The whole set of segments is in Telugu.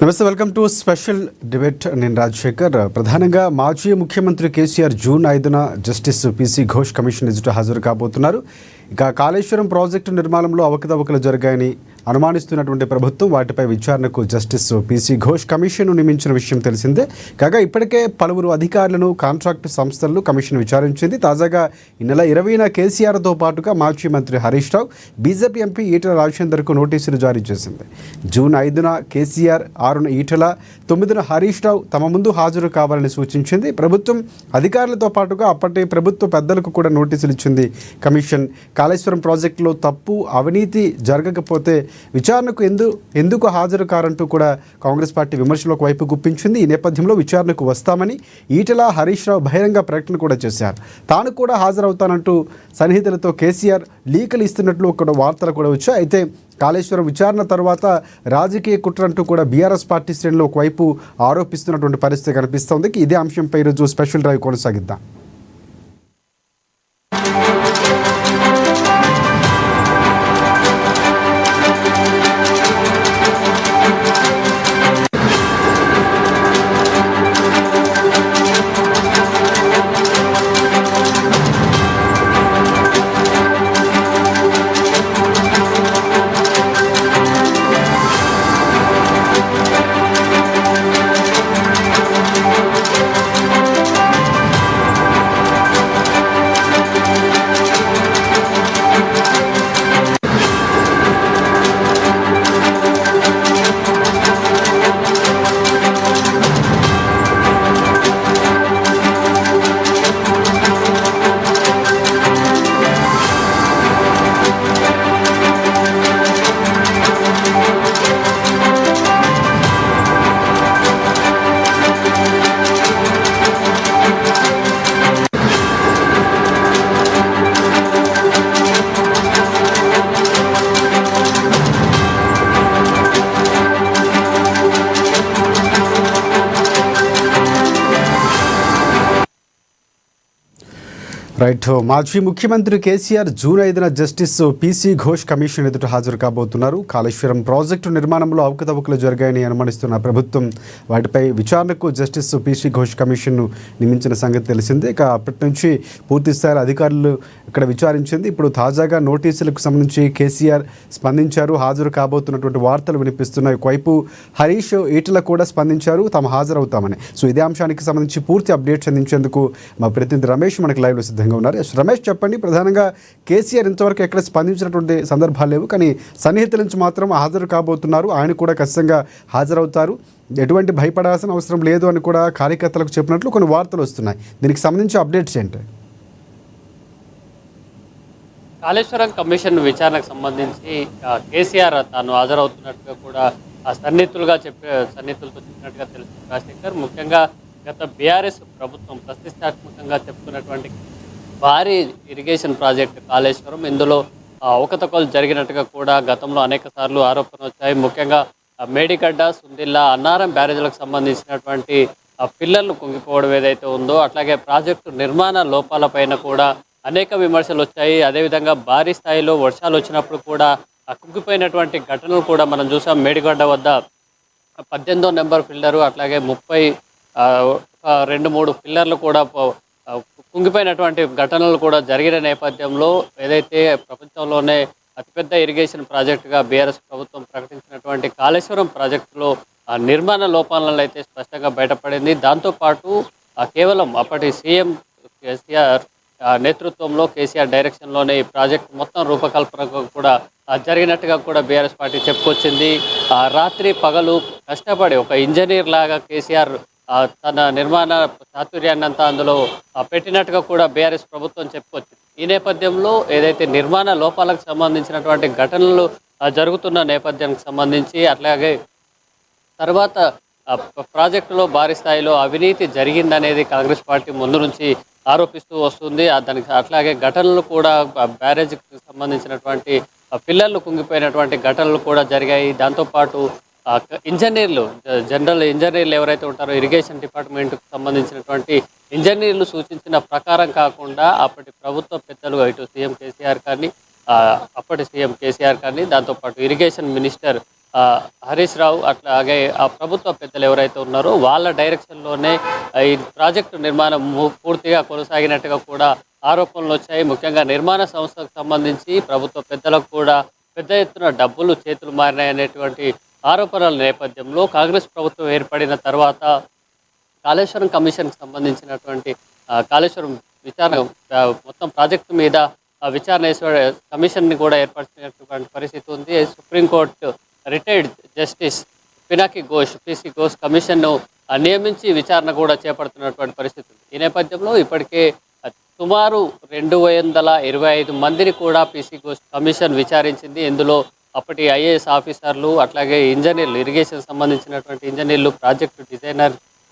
నమస్తే, వెల్కమ్ టు స్పెషల్ డిబేట్. నేను రాజశేఖర్. ప్రధానంగా మాజీ ముఖ్యమంత్రి కేసీఆర్ జూన్ 5న జస్టిస్ పీసీ ఘోష్ కమిషన్ ఎదుట హాజరు కాబోతున్నారు. ఇక కాళేశ్వరం ప్రాజెక్టు నిర్మాణంలో అవకతవకలు జరిగాయని అనుమానిస్తున్నటువంటి ప్రభుత్వం వాటిపై విచారణకు జస్టిస్ పీసీ ఘోష్ కమిషన్ను నియమించిన విషయం తెలిసిందే. కాగా ఇప్పటికే పలువురు అధికారులను కాంట్రాక్టు సంస్థలను కమిషన్ విచారించింది. తాజాగా ఈ నెల 20న కేసీఆర్తో పాటుగా మాజీ మంత్రి హరీష్ రావు, బీజేపీ ఎంపీ ఈటెల రాజేందర్కు నోటీసులు జారీ చేసింది. జూన్ 5న కేసీఆర్, 6న ఈటెల, 9న హరీష్ రావు తమ ముందు హాజరు కావాలని సూచించింది. ప్రభుత్వం అధికారులతో పాటుగా అప్పటి ప్రభుత్వ పెద్దలకు కూడా నోటీసులు ఇచ్చింది కమిషన్. కాళేశ్వరం ప్రాజెక్టులో తప్పు, అవినీతి జరగకపోతే విచారణకు ఎందుకు హాజరు కారంటూ కూడా కాంగ్రెస్ పార్టీ విమర్శలు ఒకవైపు గుప్పించింది. ఈ నేపథ్యంలో విచారణకు వస్తామని ఈటెల, హరీష్ రావు బహిరంగ ప్రకటన కూడా చేశారు. తాను కూడా హాజరవుతానంటూ సన్నిహితులతో కేసీఆర్ లీకులు ఇస్తున్నట్లు ఒక వార్తలు కూడా వచ్చాయి. అయితే కాళేశ్వరం విచారణ తర్వాత రాజకీయ కుట్రంటూ కూడా బీఆర్ఎస్ పార్టీ శ్రేణులు ఒకవైపు ఆరోపిస్తున్నటువంటి పరిస్థితి కనిపిస్తోంది. ఇదే అంశంపై ఈరోజు స్పెషల్ డ్రైవ్ కొనసాగిద్దాం. రైట్. మాజీ ముఖ్యమంత్రి కేసీఆర్ జూన్ 5న జస్టిస్ పీసీ ఘోష్ కమిషన్ ఎదుట హాజరు కాబోతున్నారు. కాళేశ్వరం ప్రాజెక్టు నిర్మాణంలో అవకతవకలు జరిగాయని అనుమానిస్తున్న ప్రభుత్వం వాటిపై విచారణకు జస్టిస్ పీసీ ఘోష్ కమిషన్ను నియమించిన సంగతి తెలిసిందే. ఇక అప్పటి నుంచి పూర్తి స్థాయి అధికారులు ఇక్కడ విచారించింది. ఇప్పుడు తాజాగా నోటీసులకు సంబంధించి కేసీఆర్ స్పందించారు, హాజరు కాబోతున్నటువంటి వార్తలు వినిపిస్తున్నాయి. ఒకవైపు హరీష్, ఈటెల కూడా స్పందించారు, తాము హాజరవుతామని. సో ఇదే అంశానికి సంబంధించి పూర్తి అప్డేట్స్ అందించేందుకు మా ప్రతినిధి రమేష్ మనకి లైవ్లో సిద్ధంగా ఉన్నారు. రమేష్, చెప్పండి. ప్రధానంగా కేసీఆర్ ఇంతవరకు ఎక్కడ స్పందించినటువంటి సందర్భాలు లేవు, కానీ సన్నిహితుల నుంచి మాత్రం హాజరు కాబోతున్నారు. ఆయన కూడా ఖచ్చితంగా హాజరవుతారు, ఎటువంటి భయపడాల్సిన అవసరం లేదు అని కూడా కార్యకర్తలకు చెప్పినట్లు కొన్ని వార్తలు వస్తున్నాయి. దీనికి సంబంధించి అప్డేట్స్ ఏంటి? కాళేశ్వరం కమిషన్ విచారణకు సంబంధించి కేసీఆర్ తాను హాజరవుతున్నట్టుగా కూడా సన్నిహితులతో చెప్పినట్టుగా తెలుస్తుంది రాజశేఖర్. ముఖ్యంగా గత బీఆర్ఎస్ ప్రభుత్వం ప్రతిష్టాత్మకంగా చెప్పుకున్నటువంటి భారీ ఇరిగేషన్ ప్రాజెక్టు కాళేశ్వరం, ఇందులో అవకతవకలు జరిగినట్టుగా కూడా గతంలో అనేక సార్లు ఆరోపణలు వచ్చాయి. ముఖ్యంగా మేడిగడ్డ, సుందిల్లా, అన్నారం బ్యారేజీలకు సంబంధించినటువంటి పిల్లర్లు కుంగిపోవడం ఏదైతే ఉందో, అట్లాగే ప్రాజెక్టు నిర్మాణ లోపాలపైన కూడా అనేక విమర్శలు వచ్చాయి. అదేవిధంగా భారీ స్థాయిలో వర్షాలు వచ్చినప్పుడు కూడా కుంగిపోయినటువంటి ఘటనలు కూడా మనం చూసాం. మేడిగడ్డ వద్ద 18వ నెంబర్ పిల్లరు, అట్లాగే 2-3 పిల్లర్లు కూడా కుంగిపోయినటువంటి ఘటనలు కూడా జరిగిన నేపథ్యంలో ఏదైతే ప్రపంచంలోనే అతిపెద్ద ఇరిగేషన్ ప్రాజెక్టుగా బీఆర్ఎస్ ప్రభుత్వం ప్రకటించినటువంటి కాళేశ్వరం ప్రాజెక్టులో నిర్మాణ లోపాలను అయితే స్పష్టంగా బయటపడింది. దాంతోపాటు కేవలం అప్పటి సీఎం కేసీఆర్ నేతృత్వంలో, కేసీఆర్ డైరెక్షన్లోనే ఈ ప్రాజెక్టు మొత్తం రూపకల్పనకు కూడా జరిగినట్టుగా కూడా బీఆర్ఎస్ పార్టీ చెప్పుకొచ్చింది. రాత్రి పగలు కష్టపడి ఒక ఇంజనీర్ లాగా కేసీఆర్ తన నిర్మాణ చాతుర్యాన్నంతా అందులో పెట్టినట్టుగా కూడా బీఆర్ఎస్ ప్రభుత్వం చెప్పుకొచ్చింది. ఈ నేపథ్యంలో ఏదైతే నిర్మాణ లోపాలకు సంబంధించినటువంటి ఘటనలు జరుగుతున్న నేపథ్యానికి సంబంధించి, అట్లాగే తర్వాత ప్రాజెక్టులో భారీ స్థాయిలో అవినీతి జరిగిందనేది కాంగ్రెస్ పార్టీ ముందు నుంచి ఆరోపిస్తూ వస్తుంది. దానికి అట్లాగే ఘటనలు కూడా బ్యారేజ్కి సంబంధించినటువంటి పిల్లర్లు కుంగిపోయినటువంటి ఘటనలు కూడా జరిగాయి. దాంతోపాటు ఇంజనీర్లు, జనరల్ ఇంజనీర్లు ఎవరైతే ఉంటారో ఇరిగేషన్ డిపార్ట్మెంట్కి సంబంధించినటువంటి ఇంజనీర్లు సూచించిన ప్రకారం కాకుండా అప్పటి ప్రభుత్వ పెద్దలు, ఇటు సీఎం కేసీఆర్ కానీ, అప్పటి సీఎం కేసీఆర్ కానీ, దాంతోపాటు ఇరిగేషన్ మినిస్టర్ ఆ, హరీష్ రావు అట్లాగే ఆ ప్రభుత్వ పెద్దలు ఎవరైతే ఉన్నారో వాళ్ళ డైరెక్షన్లోనే ఈ ప్రాజెక్టు నిర్మాణం పూర్తిగా కొనసాగినట్టుగా కూడా ఆరోపణలు వచ్చాయి. ముఖ్యంగా నిర్మాణ సంస్థకు సంబంధించి ప్రభుత్వ పెద్దలకు కూడా పెద్ద ఎత్తున డబ్బులు చేతులు మారినాయనేటువంటి ఆరోపణల నేపథ్యంలో కాంగ్రెస్ ప్రభుత్వం ఏర్పడిన తర్వాత కాళేశ్వరం కమిషన్కి సంబంధించినటువంటి కాళేశ్వరం విచారణ మొత్తం ప్రాజెక్టు మీద విచారణ కమిషన్ని కూడా ఏర్పరిచినటువంటి పరిస్థితి ఉంది. Supreme court retired justice Pinaki Ghosh PC Ghosh కమిషన్ను నియమించి విచారణ కూడా చేపడుతున్నటువంటి పరిస్థితి ఉంది. ఈ నేపథ్యంలో ఇప్పటికే సుమారు 225 మందిని కూడా పిసి ఘోష్ కమిషన్ విచారించింది. ఇందులో అప్పటి ఐఏఎస్ ఆఫీసర్లు, అట్లాగే ఇంజనీర్లు, ఇరిగేషన్ సంబంధించినటువంటి ఇంజనీర్లు, ప్రాజెక్టు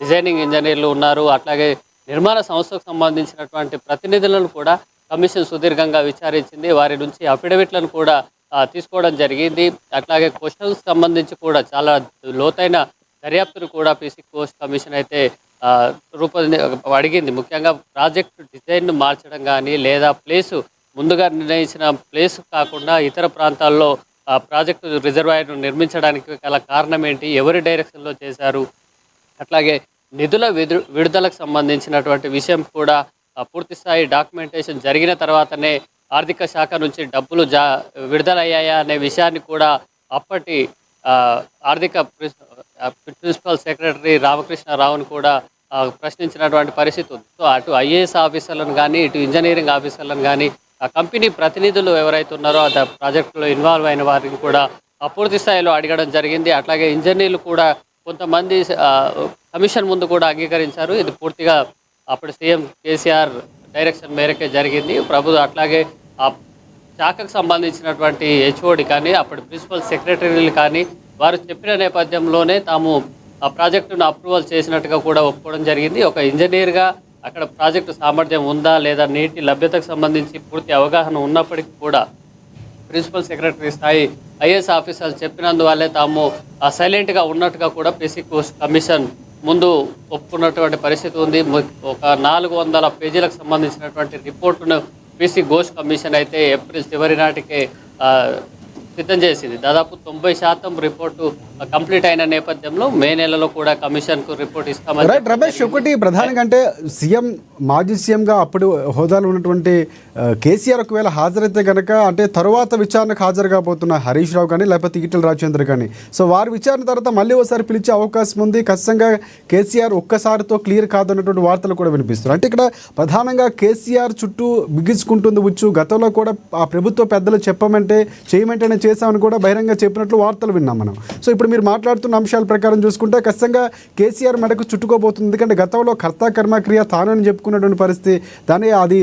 డిజైనింగ్ ఇంజనీర్లు ఉన్నారు. అట్లాగే నిర్మాణ సంస్థకు సంబంధించినటువంటి ప్రతినిధులను కూడా కమిషన్ సుదీర్ఘంగా విచారించింది. వారి నుంచి అఫిడవిట్లను కూడా తీసుకోవడం జరిగింది. అట్లాగే క్వశ్చన్స్ సంబంధించి కూడా చాలా లోతైన దర్యాప్తును కూడా పిసి ఘోష్ కమిషన్ అయితే అడిగింది. ముఖ్యంగా ప్రాజెక్టు డిజైన్ను మార్చడం కానీ లేదా ప్లేసు ముందుగా నిర్ణయించిన ప్లేస్ కాకుండా ఇతర ప్రాంతాల్లో ప్రాజెక్టు రిజర్వాయర్ను నిర్మించడానికి గల కారణం ఏంటి, ఎవరి డైరెక్షన్లో చేశారు, అట్లాగే నిధుల విడుదలకు సంబంధించినటువంటి విషయం కూడా పూర్తిస్థాయి డాక్యుమెంటేషన్ జరిగిన తర్వాతనే ఆర్థిక శాఖ నుంచి డబ్బులు విడుదలయ్యాయా అనే విషయాన్ని కూడా అప్పటి ఆర్థిక ప్రిన్సిపల్ సెక్రటరీ రామకృష్ణారావును కూడా ప్రశ్నించినటువంటి పరిస్థితి ఉంది. సో అటు ఐఏఎస్ ఆఫీసర్లను కానీ ఇటు ఇంజనీరింగ్ ఆఫీసర్లను కానీ ఆ కంపెనీ ప్రతినిధులు ఎవరైతే ఉన్నారో ఆ ప్రాజెక్టులో ఇన్వాల్వ్ అయిన వారిని కూడా పూర్తి స్థాయిలో అడగడం జరిగింది. అట్లాగే ఇంజనీర్లు కూడా కొంతమంది కమిషన్ ముందు కూడా అంగీకరించారు. ఇది పూర్తిగా అప్పుడు సీఎం కేసీఆర్ డైరెక్షన్ మేరకే జరిగింది. అట్లాగే ఆ శాఖకు సంబంధించినటువంటి హెచ్ఓడి కానీ అప్పటి ప్రిన్సిపల్ సెక్రటరీలు కానీ వారు చెప్పిన నేపథ్యంలోనే తాము ఆ ప్రాజెక్టును అప్రూవల్ చేసినట్టుగా కూడా ఒప్పుకోవడం జరిగింది. ఒక ఇంజనీర్గా అక్కడ ప్రాజెక్టు సామర్థ్యం ఉందా లేదా నీటి లభ్యతకు సంబంధించి పూర్తి అవగాహన ఉన్నప్పటికీ కూడా ప్రిన్సిపల్ సెక్రటరీ స్థాయి ఐఏఎస్ ఆఫీసర్లు చెప్పినందువల్లే తాము సైలెంట్గా ఉన్నట్టుగా కూడా పిసి ఘోష్ కమిషన్ ముందు ఒప్పుకున్నటువంటి పరిస్థితి ఉంది. ఒక 400 పేజీలకు సంబంధించినటువంటి రిపోర్టును పిసి ఘోష్ కమిషన్ అయితే ఏప్రిల్ చివరి నాటికే సిద్ధం చేసింది. దాదాపు 90% రిపోర్టు కంప్లీట్ అయిన నేపథ్యంలో మే నెలలో కూడా కమిషన్కు రిపోర్ట్ ఇస్తామని. రైట్ రమేష్, ఒకటి ప్రధానంగా అంటే మాజీ సీఎంగా అప్పుడు హోదాలో ఉన్నటువంటి కేసీఆర్ ఒకవేళ హాజరైతే కనుక అంటే తరువాత విచారణకు హాజరు కాబోతున్న హరీష్ రావు కానీ లేకపోతే ఈటెల రాజేందర్ కానీ సో వారి విచారణ తర్వాత మళ్ళీ ఒకసారి పిలిచే అవకాశం ఉంది. ఖచ్చితంగా కేసీఆర్ ఒక్కసారితో క్లియర్ కాదన్నటువంటి వార్తలు కూడా వినిపిస్తున్నాయి. అంటే ఇక్కడ ప్రధానంగా కేసీఆర్ చుట్టూ బిగించుకుంటుంది ఉచ్చు. గతంలో కూడా ఆ ప్రభుత్వ పెద్దలు చెప్పమంటే చేయమంటేనే చేశామని కూడా బహిరంగ చెప్పినట్లు వార్తలు విన్నాం మనం. సో ఇప్పుడు మీరు మాట్లాడుతున్న అంశాల ప్రకారం చూసుకుంటే ఖచ్చితంగా కేసీఆర్ మెడకు చుట్టుకోబోతుంది. ఎందుకంటే గతంలో కర్త కర్మక్రియ తానని చెప్పుకున్నటువంటి పరిస్థితి, దాని అది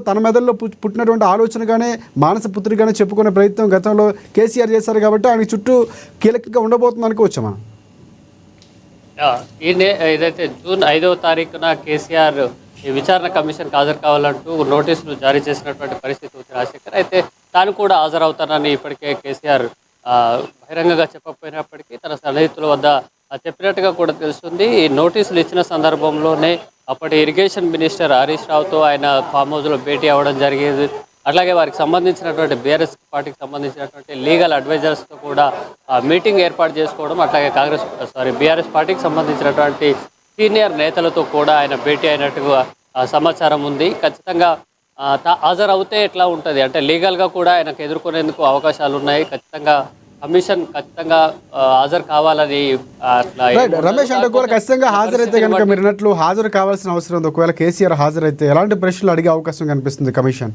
తన మెదడులో పుట్టినటువంటి ఆలోచనగానే మానస పుత్రిగానే చెప్పుకునే ప్రయత్నం గతంలో కేసీఆర్ చేశారు. కాబట్టి ఆయన చుట్టూ కీలకంగా ఉండబోతుంది అనుకోవచ్చు మనం. ఏదైతే జూన్ 5వ తారీఖున కేసీఆర్ ఈ విచారణ కమిషన్కి హాజరు కావాలంటూ నోటీసులు జారీ చేసినటువంటి పరిస్థితి ఉంది రాజశేఖర్. అయితే తాను కూడా హాజరవుతానని ఇప్పటికే కేసీఆర్ బహిరంగంగా చెప్పకపోయినప్పటికీ తన సన్నిహితుల వద్ద చెప్పినట్టుగా కూడా తెలుస్తుంది. ఈ నోటీసులు ఇచ్చిన సందర్భంలోనే అప్పటి ఇరిగేషన్ మినిస్టర్ హరీష్ రావుతో ఆయన ఫామ్ హౌస్లో భేటీ అవ్వడం జరిగేది. అట్లాగే వారికి సంబంధించినటువంటి బీఆర్ఎస్ పార్టీకి సంబంధించినటువంటి లీగల్ అడ్వైజర్స్తో కూడా మీటింగ్ ఏర్పాటు చేసుకోవడం, అట్లాగే బీఆర్ఎస్ పార్టీకి సంబంధించినటువంటి సీనియర్ నేతలతో కూడా ఆయన భేటీ అయినట్టుగా సమాచారం ఉంది. ఖచ్చితంగా హాజరవుతే ఎట్లా ఉంటుంది అంటే లీగల్గా కూడా ఆయనకు ఎదుర్కొనేందుకు అవకాశాలు ఉన్నాయి. ఖచ్చితంగా కమిషన్ హాజరు కావాలని అట్లా రమేష్ అంటే ఒకవేళ ఖచ్చితంగా హాజరైతే కనుక మీరు అన్నట్లు హాజరు కావాల్సిన అవసరం ఉంది. ఒకవేళ కేసీఆర్ హాజరైతే ఎలాంటి ప్రశ్నలు అడిగే అవకాశం కనిపిస్తుంది కమిషన్?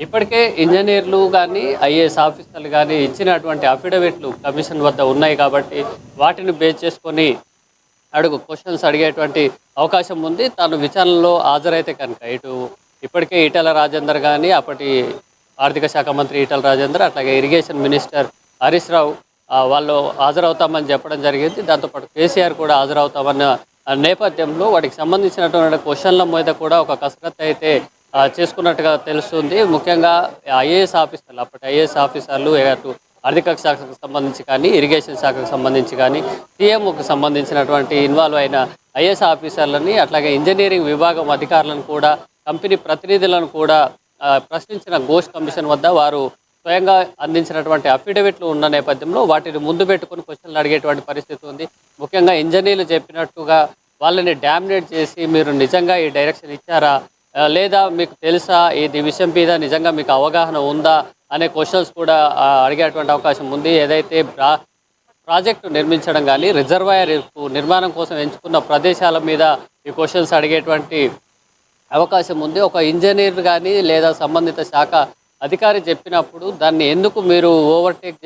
ఇప్పటికే ఇంజనీర్లు కానీ ఐఏఎస్ ఆఫీసర్లు కానీ ఇచ్చినటువంటి అఫిడవిట్లు కమిషన్ వద్ద ఉన్నాయి కాబట్టి వాటిని బేస్ చేసుకొని క్వశ్చన్స్ అడిగేటువంటి అవకాశం ఉంది. తాను విచారణలో హాజరైతే కనుక ఇప్పటికే ఈటెల రాజేందర్ కానీ అప్పటి ఆర్థిక శాఖ మంత్రి ఈటెల రాజేందర్ అట్లాగే ఇరిగేషన్ మినిస్టర్ హరీష్ రావు వాళ్ళు హాజరవుతామని చెప్పడం జరిగింది. దాంతోపాటు కేసీఆర్ కూడా హాజరవుతామన్న నేపథ్యంలో వాటికి సంబంధించినటువంటి క్వశ్చన్ల మీద కూడా ఒక కసరత్తు అయితే చేసుకున్నట్టుగా తెలుస్తుంది. ముఖ్యంగా ఐఏఎస్ ఆఫీసర్లు అప్పటి ఐఏఎస్ ఆఫీసర్లు అటు ఆర్థిక శాఖకు సంబంధించి కానీ ఇరిగేషన్ శాఖకు సంబంధించి కానీ సీఎంకు సంబంధించినటువంటి ఇన్వాల్వ్ అయిన ఐఏఎస్ ఆఫీసర్లని అట్లాగే ఇంజనీరింగ్ విభాగం అధికారులను కూడా కంపెనీ ప్రతినిధులను కూడా ప్రశ్నించిన ఘోష్ కమిషన్ వద్ద వారు స్వయంగా అందించినటువంటి అఫిడవిట్లు ఉన్న నేపథ్యంలో వాటిని ముందు పెట్టుకుని క్వశ్చన్లు అడిగేటువంటి పరిస్థితి ఉంది. ముఖ్యంగా ఇంజనీర్లు చెప్పినట్టుగా వాళ్ళని డామినేట్ చేసి మీరు నిజంగా ఈ డైరెక్షన్ ఇచ్చారా, లేదా మీకు తెలుసా, ఇది విషయం మీద నిజంగా మీకు అవగాహన ఉందా అనే క్వశ్చన్స్ కూడా అడిగేటువంటి అవకాశం ఉంది. ఏదైతే ప్రాజెక్టు నిర్మించడం కానీ రిజర్వాయర్ నిర్మాణం కోసం ఎంచుకున్న ప్రదేశాల మీద ఈ క్వశ్చన్స్ అడిగేటువంటి అవకాశం ఉంది. ఒక ఇంజనీర్ కానీ లేదా సంబంధిత శాఖ అధికారి చెప్పినప్పుడు దాన్ని ఎందుకు మీరు ఓవర్టేక్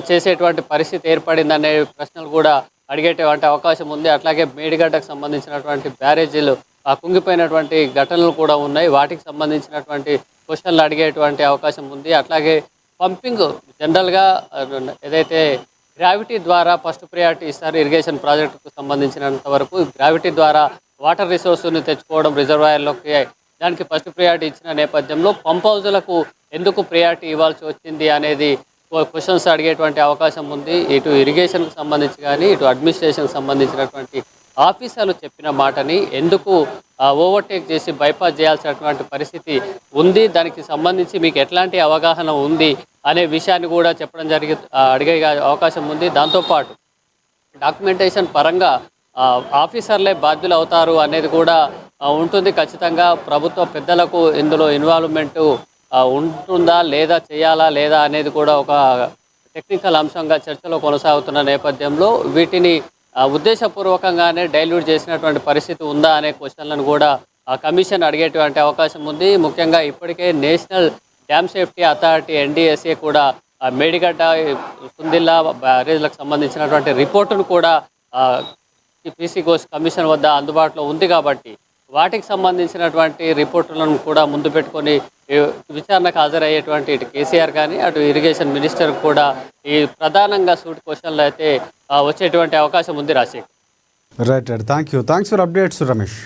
చేసేటువంటి పరిస్థితి ఏర్పడిందనే ప్రశ్నలు కూడా అడిగేటువంటి అవకాశం ఉంది. అట్లాగే మేడిగడ్డకు సంబంధించినటువంటి బ్యారేజీలు కుంగిపోయినటువంటి ఘటనలు కూడా ఉన్నాయి. వాటికి సంబంధించినటువంటి క్వశ్చన్లు అడిగేటువంటి అవకాశం ఉంది. అట్లాగే పంపింగ్ జనరల్గా ఏదైతే గ్రావిటీ ద్వారా ఫస్ట్ ప్రియారిటీ ఇస్తారు ఇరిగేషన్ ప్రాజెక్టుకు సంబంధించినంత వరకు, గ్రావిటీ ద్వారా వాటర్ రిసోర్స్ని తెచ్చుకోవడం రిజర్వాయర్లోకి, దానికి ఫస్ట్ ప్రియారిటీ ఇచ్చిన నేపథ్యంలో పంప్ హౌజులకు ఎందుకు ప్రియారిటీ ఇవ్వాల్సి వచ్చింది అనేది క్వశ్చన్స్ అడిగేటువంటి అవకాశం ఉంది. ఇటు ఇరిగేషన్కి సంబంధించి కానీ ఇటు అడ్మినిస్ట్రేషన్కి సంబంధించినటువంటి ఆఫీసర్లు చెప్పిన మాటని ఎందుకు ఓవర్టేక్ చేసి బైపాస్ చేయాల్సినటువంటి పరిస్థితి ఉంది, దానికి సంబంధించి మీకు ఎట్లాంటి అవగాహన ఉంది అనే విషయాన్ని కూడా చెప్పడం అడిగే అవకాశం ఉంది. దాంతోపాటు డాక్యుమెంటేషన్ పరంగా ఆఫీసర్లే బాధ్యులు అవుతారు అనేది కూడా ఉంటుంది. ఖచ్చితంగా ప్రభుత్వ పెద్దలకు ఇందులో ఇన్వాల్వ్మెంటు ఉంటుందా లేదా, చేయాలా లేదా అనేది కూడా ఒక టెక్నికల్ అంశంగా చర్చలో కొనసాగుతున్న నేపథ్యంలో వీటిని ఉద్దేశపూర్వకంగానే డైల్యూట్ చేసినటువంటి పరిస్థితి ఉందా అనే క్వశ్చన్లను కూడా కమిషన్ అడిగేటువంటి అవకాశం ఉంది. ముఖ్యంగా ఇప్పటికే national dam safety authority NDSA కూడా మేడిగడ్డ సుందిల్లా బ్యారేజ్లకు సంబంధించినటువంటి రిపోర్టును కూడా PC ఘోష్ కమిషన్ వద్ద అందుబాటులో ఉంది కాబట్టి వాటికి సంబంధించినటువంటి రిపోర్టులను కూడా ముందు పెట్టుకొని విచారణకు హాజరయ్యేటువంటి ఇటు కేసీఆర్ కానీ అటు ఇరిగేషన్ మినిస్టర్ కూడా ఈ ప్రధానంగా సూటి క్వశ్చన్లు అయితే వచ్చేటువంటి అవకాశం ఉంది. Rajasekhar. Right. Thanks for updates Ramesh.